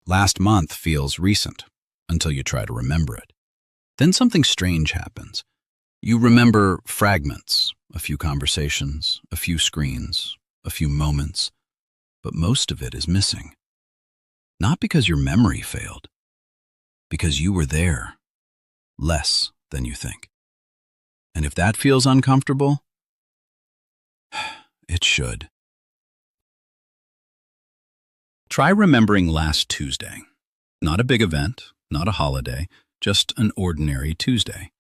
Last month feels recent until you try to remember it. Then something strange happens. You remember fragments, a few conversations, a few screens, a few moments, but most of it is missing. Not because your memory failed, because you were there, less than you think. And if that feels uncomfortable, it should. Try remembering last Tuesday. Not a big event, not a holiday, just an ordinary Tuesday.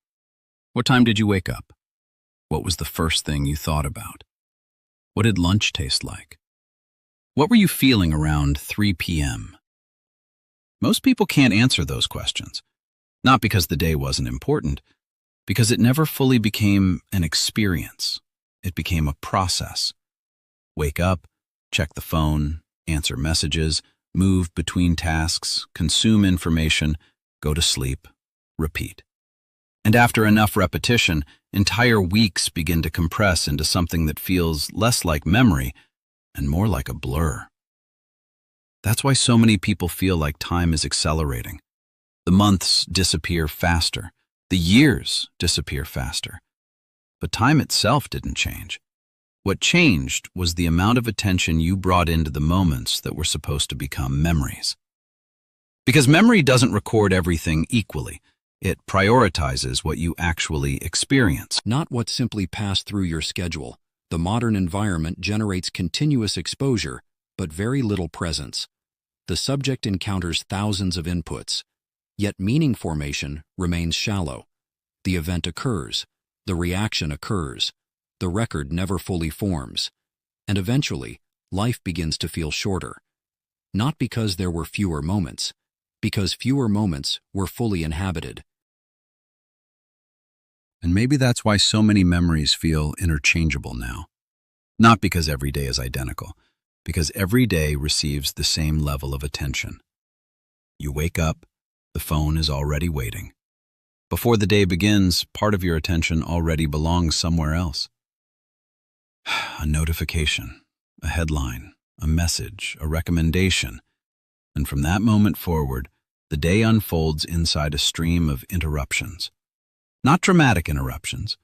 What time did you wake up? What was the first thing you thought about? What did lunch taste like? What were you feeling around 3 p.m.? Most people can't answer those questions. Not because the day wasn't important, because it never fully became an experience. It became a process. Wake up, check the phone, answer messages, move between tasks, consume information, go to sleep, repeat. And after enough repetition, entire weeks begin to compress into something that feels less like memory and more like a blur. That's why so many people feel like time is accelerating. The months disappear faster. The years disappear faster. But time itself didn't change. What changed was the amount of attention you brought into the moments that were supposed to become memories. Because memory doesn't record everything equally. It prioritizes what you actually experience. Not what simply passed through your schedule. The modern environment generates continuous exposure, but very little presence. The subject encounters thousands of inputs, yet meaning formation remains shallow. The event occurs, the reaction occurs, the record never fully forms, and eventually, life begins to feel shorter. Not because there were fewer moments, because fewer moments were fully inhabited. And maybe that's why so many memories feel interchangeable now. Not because every day is identical, because every day receives the same level of attention. You wake up, the phone is already waiting. Before the day begins, part of your attention already belongs somewhere else. A notification, a headline, a message, a recommendation. And from that moment forward, the day unfolds inside a stream of interruptions. Not dramatic interruptions,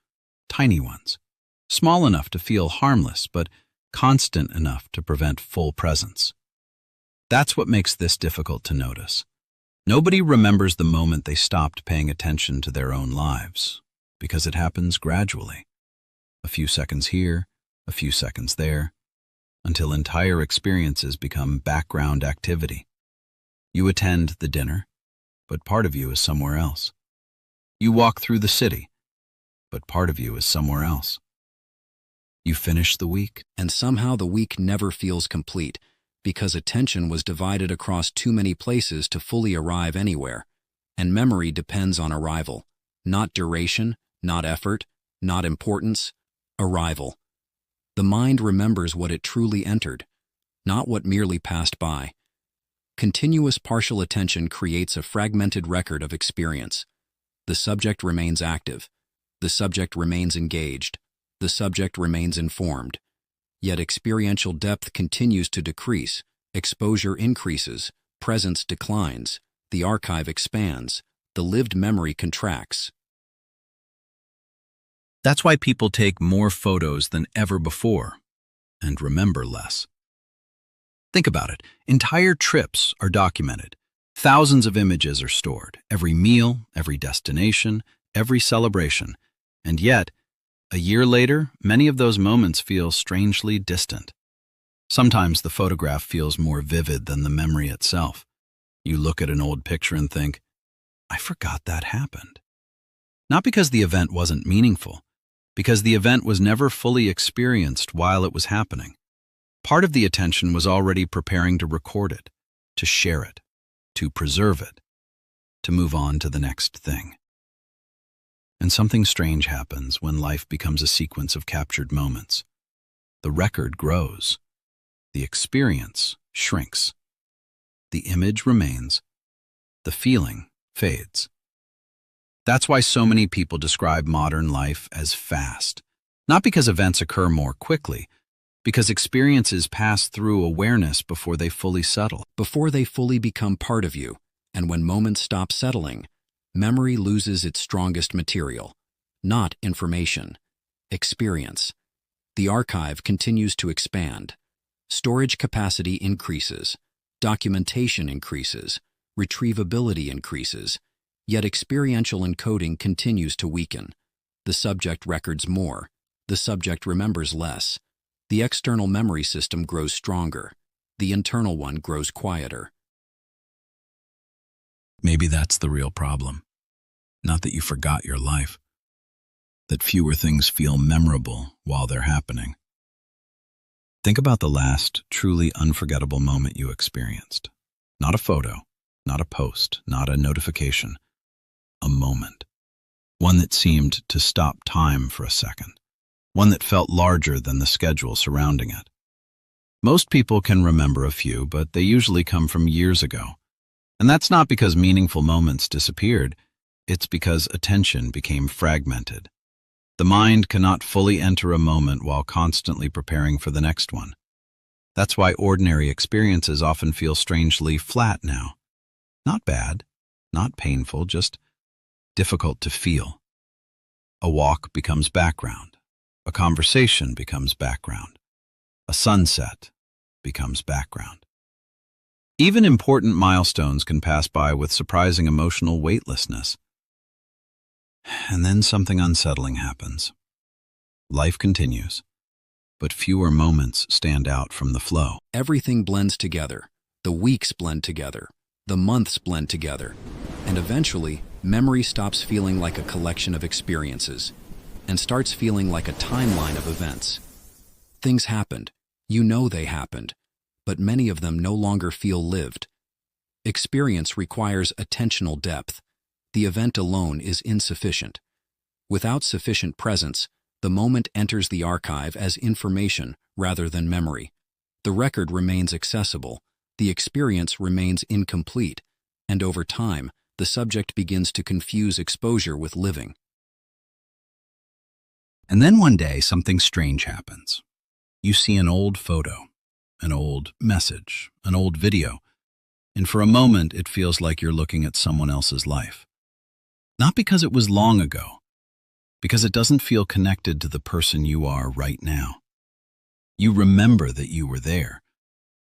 tiny ones. Small enough to feel harmless, but constant enough to prevent full presence. That's what makes this difficult to notice. Nobody remembers the moment they stopped paying attention to their own lives, because it happens gradually. A few seconds here, a few seconds there, until entire experiences become background activity. You attend the dinner, but part of you is somewhere else. You walk through the city, but part of you is somewhere else. You finish the week, And somehow the week never feels complete, because attention was divided across too many places to fully arrive anywhere. And memory depends on arrival, not duration, not effort, not importance, arrival. The mind remembers what it truly entered, not what merely passed by. Continuous partial attention creates a fragmented record of experience. The subject remains active. The subject remains engaged. The subject remains informed. Yet experiential depth continues to decrease, exposure increases, presence declines, the archive expands, the lived memory contracts. That's why people take more photos than ever before and remember less. Think about it. Entire trips are documented. Thousands of images are stored. Every meal, every destination, every celebration. And yet, a year later, many of those moments feel strangely distant. Sometimes the photograph feels more vivid than the memory itself. You look at an old picture and think, I forgot that happened. Not because the event wasn't meaningful, because the event was never fully experienced while it was happening. Part of the attention was already preparing to record it, to share it, to preserve it, to move on to the next thing. And something strange happens when life becomes a sequence of captured moments. The record grows. The experience shrinks. The image remains. The feeling fades. That's why so many people describe modern life as fast. Not because events occur more quickly, Because experiences pass through awareness before they fully settle. Before they fully become part of you, and when moments stop settling, memory loses its strongest material, not information, experience. The archive continues to expand. Storage capacity increases, documentation increases, retrievability increases, yet experiential encoding continues to weaken. The subject records more, the subject remembers less. The external memory system grows stronger, the internal one grows quieter. Maybe that's the real problem. Not that you forgot your life, that fewer things feel memorable while they're happening. Think about the last truly unforgettable moment you experienced. Not a photo, not a post, not a notification. A moment. One that seemed to stop time for a second. One that felt larger than the schedule surrounding it. Most people can remember a few, but they usually come from years ago. And that's not because meaningful moments disappeared, it's because attention became fragmented. The mind cannot fully enter a moment while constantly preparing for the next one. That's why ordinary experiences often feel strangely flat now. Not bad, not painful, just difficult to feel. A walk becomes background. A conversation becomes background. A sunset becomes background. Even important milestones can pass by with surprising emotional weightlessness. And then something unsettling happens. Life continues, but fewer moments stand out from the flow. Everything blends together. The weeks blend together. The months blend together. And eventually, memory stops feeling like a collection of experiences and starts feeling like a timeline of events. Things happened. You know they happened, but many of them no longer feel lived. Experience requires attentional depth. The event alone is insufficient. Without sufficient presence, the moment enters the archive as information rather than memory. The record remains accessible, the experience remains incomplete, and over time, the subject begins to confuse exposure with living. And then one day, something strange happens. You see an old photo, an old message, an old video, and for a moment it feels like you're looking at someone else's life. Not because it was long ago, because it doesn't feel connected to the person you are right now. You remember that you were there,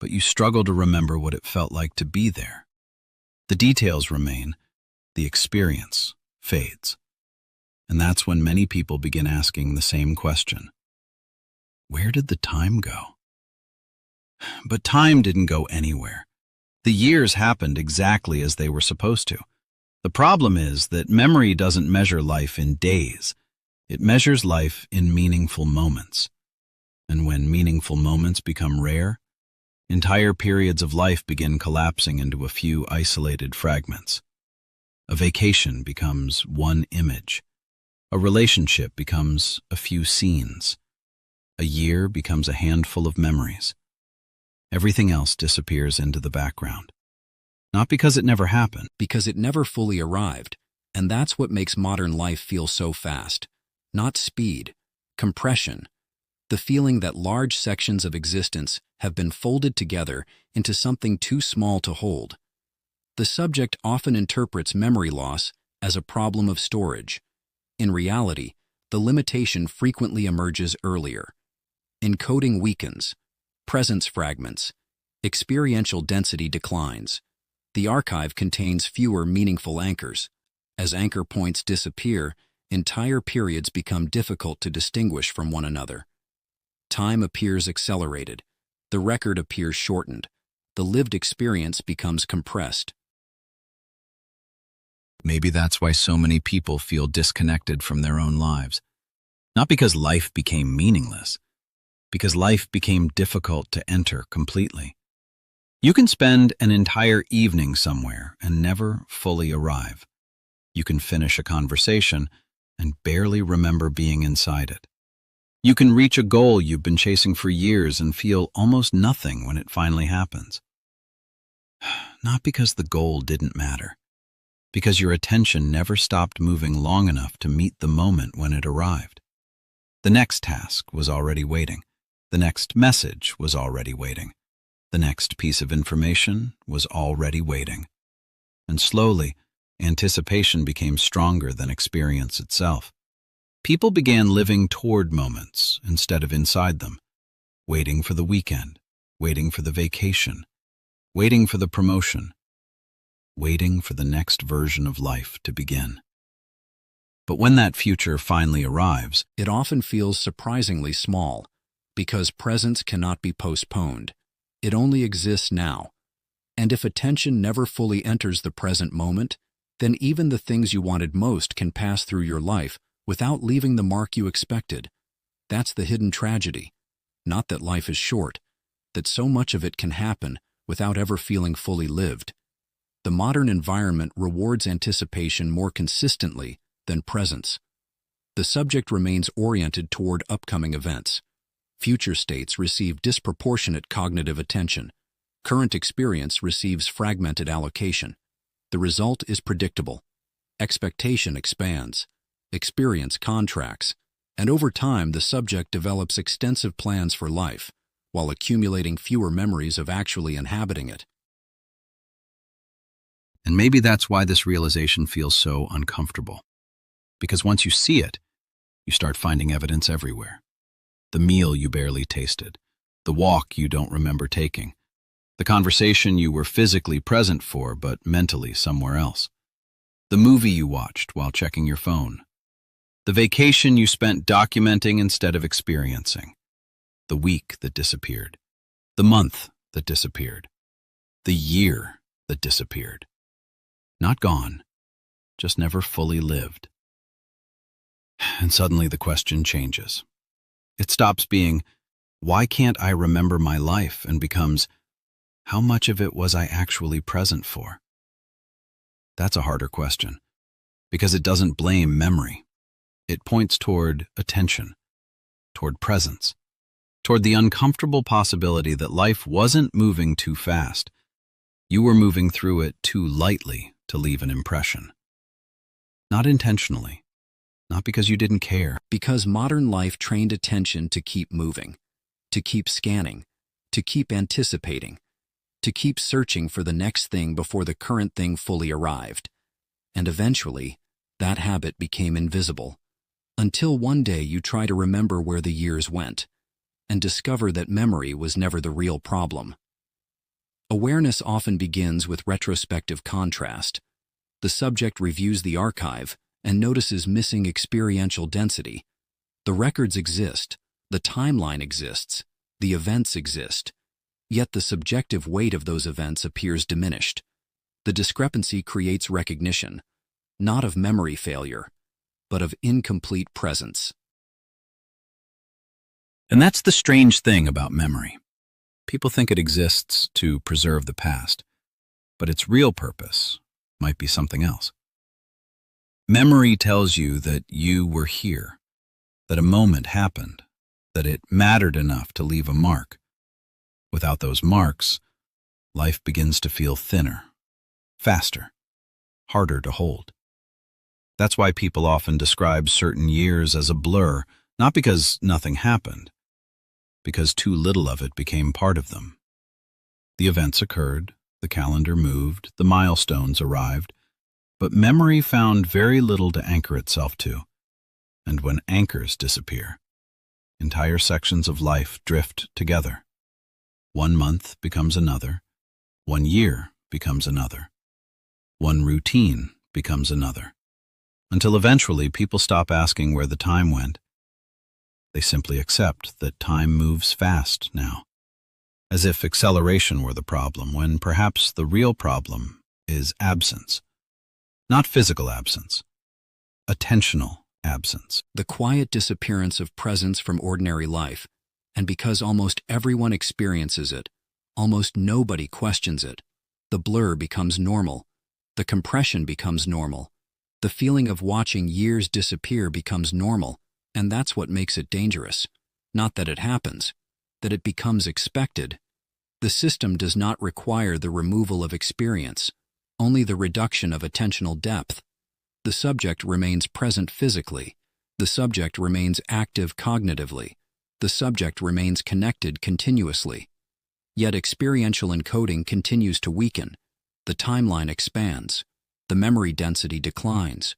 but you struggle to remember what it felt like to be there. The details remain, the experience fades. And that's when many people begin asking the same question. Where did the time go? But time didn't go anywhere. The years happened exactly as they were supposed to. The problem is that memory doesn't measure life in days. It measures life in meaningful moments. And when meaningful moments become rare, entire periods of life begin collapsing into a few isolated fragments. A vacation becomes one image. A relationship becomes a few scenes. A year becomes a handful of memories. Everything else disappears into the background. Not because it never happened. Because it never fully arrived, and that's what makes modern life feel so fast. Not speed, compression. The feeling that large sections of existence have been folded together into something too small to hold. The subject often interprets memory loss as a problem of storage. In reality, the limitation frequently emerges earlier. Encoding weakens, presence fragments, experiential density declines. The archive contains fewer meaningful anchors. As anchor points disappear, entire periods become difficult to distinguish from one another. Time appears accelerated. The record appears shortened. The lived experience becomes compressed. Maybe that's why so many people feel disconnected from their own lives. Not because life became meaningless, because life became difficult to enter completely. You can spend an entire evening somewhere and never fully arrive. You can finish a conversation and barely remember being inside it. You can reach a goal you've been chasing for years and feel almost nothing when it finally happens. Not because the goal didn't matter, because your attention never stopped moving long enough to meet the moment when it arrived. The next task was already waiting. The next message was already waiting. The next piece of information was already waiting. And slowly, anticipation became stronger than experience itself. People began living toward moments instead of inside them, waiting for the weekend, waiting for the vacation, waiting for the promotion, waiting for the next version of life to begin. But when that future finally arrives, It often feels surprisingly small, because presence cannot be postponed. It only exists now. And if attention never fully enters the present moment, then even the things you wanted most can pass through your life without leaving the mark you expected. That's the hidden tragedy. Not that life is short, that so much of it can happen without ever feeling fully lived. The modern environment rewards anticipation more consistently than presence. The subject remains oriented toward upcoming events. Future states receive disproportionate cognitive attention. Current experience receives fragmented allocation. The result is predictable. Expectation expands. Experience contracts. And over time, the subject develops extensive plans for life, while accumulating fewer memories of actually inhabiting it. and maybe that's why this realization feels so uncomfortable. Because once you see it, you start finding evidence everywhere. The meal you barely tasted, the walk you don't remember taking, the conversation you were physically present for but mentally somewhere else, the movie you watched while checking your phone, the vacation you spent documenting instead of experiencing, the week that disappeared, the month that disappeared, the year that disappeared. Not gone, just never fully lived. And suddenly the question changes. It stops being, why can't I remember my life, and becomes, how much of it was I actually present for? That's a harder question, because it doesn't blame memory. It points toward attention, toward presence, toward the uncomfortable possibility that life wasn't moving too fast. You were moving through it too lightly to leave an impression. Not intentionally, not because you didn't care. Because modern life trained attention to keep moving, to keep scanning, to keep anticipating, to keep searching for the next thing before the current thing fully arrived. And eventually, that habit became invisible, until one day you try to remember where the years went, and discover that memory was never the real problem. Awareness often begins with retrospective contrast. The subject reviews the archive and notices missing experiential density. The records exist, the timeline exists, the events exist, yet the subjective weight of those events appears diminished. The discrepancy creates recognition, not of memory failure, but of incomplete presence. And that's the strange thing about memory. People think it exists to preserve the past, but its real purpose might be something else. Memory tells you that you were here, that a moment happened, that it mattered enough to leave a mark. Without those marks, life begins to feel thinner, faster, harder to hold. That's why people often describe certain years as a blur, not because nothing happened, because too little of it became part of them. The events occurred, the calendar moved, the milestones arrived, but memory found very little to anchor itself to. And when anchors disappear, entire sections of life drift together. One month becomes another, one year becomes another, one routine becomes another, until eventually people stop asking where the time went. They simply accept that time moves fast now, as if acceleration were the problem, when perhaps the real problem is absence. Not physical absence, attentional absence. The quiet disappearance of presence from ordinary life, and because almost everyone experiences it, almost nobody questions it, the blur becomes normal, the compression becomes normal, the feeling of watching years disappear becomes normal, and that's what makes it dangerous. Not that it happens, that it becomes expected. The system does not require the removal of experience, only the reduction of attentional depth. The subject remains present physically. The subject remains active cognitively. the subject remains connected continuously. Yet experiential encoding continues to weaken. The timeline expands. The memory density declines.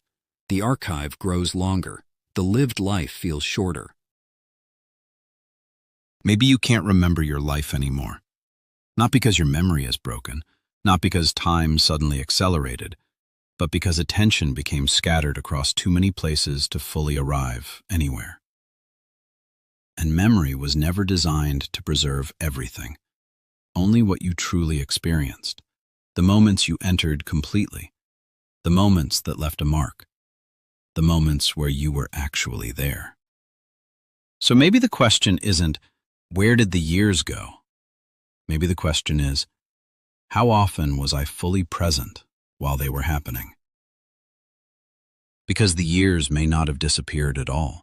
The archive grows longer. The lived life feels shorter. Maybe you can't remember your life anymore. Not because your memory is broken, not because time suddenly accelerated, but because attention became scattered across too many places to fully arrive anywhere. And memory was never designed to preserve everything, only what you truly experienced, the moments you entered completely, the moments that left a mark, the moments where you were actually there. So maybe the question isn't, where did the years go? Maybe the question is, how often was I fully present while they were happening? Because the years may not have disappeared at all.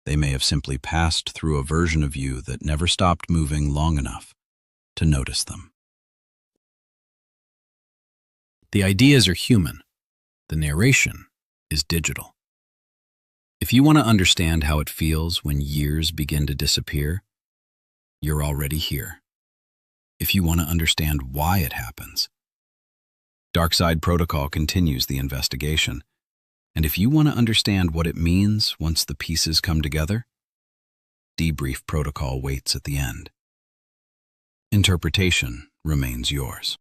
They may have simply passed through a version of you that never stopped moving long enough to notice them. The ideas are human. The narration is digital. If you want to understand how it feels when years begin to disappear, you're already here. If you want to understand why it happens, Darkside Protocol continues the investigation. And if you want to understand what it means once the pieces come together, Debrief Protocol waits at the end. Interpretation remains yours.